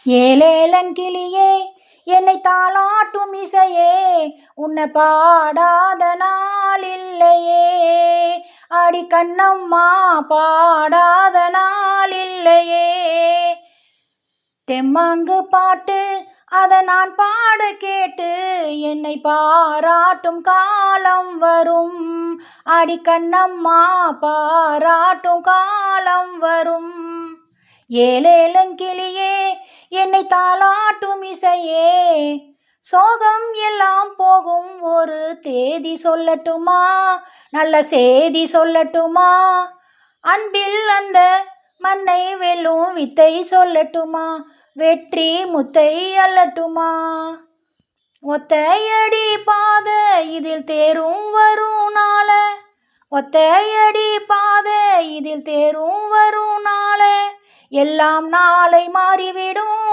ஏலேலங்கிளியே என்னை தாளாட்டும் இசையே, உன்னை பாடாத நாள் இல்லையே. அடி கண்ணம்மா பாடாத நாள் இல்லையே. தெம்மாங்கு பாட்டு அதை நான் பாட கேட்டு என்னை பாராட்டும் காலம் வரும். அடி கண்ணம்மா பாராட்டும் காலம் வரும். ஏலேலங்கிளியே என்னை தாளாட்டும் இசையே, சோகம் எல்லாம் போகும் ஒரு தேதி சொல்லட்டுமா, நல்ல செய்தி சொல்லட்டுமா, அன்பில் அந்த மண்ணை வெல்லும் வித்தை சொல்லட்டுமா, வெற்றி முத்தை அல்லட்டுமா. ஒத்தையடி பாதை இதில் தேரும் வரும் நாள, ஒத்தையடி பாதை இதில் தேரும் வரும் நாள, எல்லாம் நாளை மாறிவிடும்.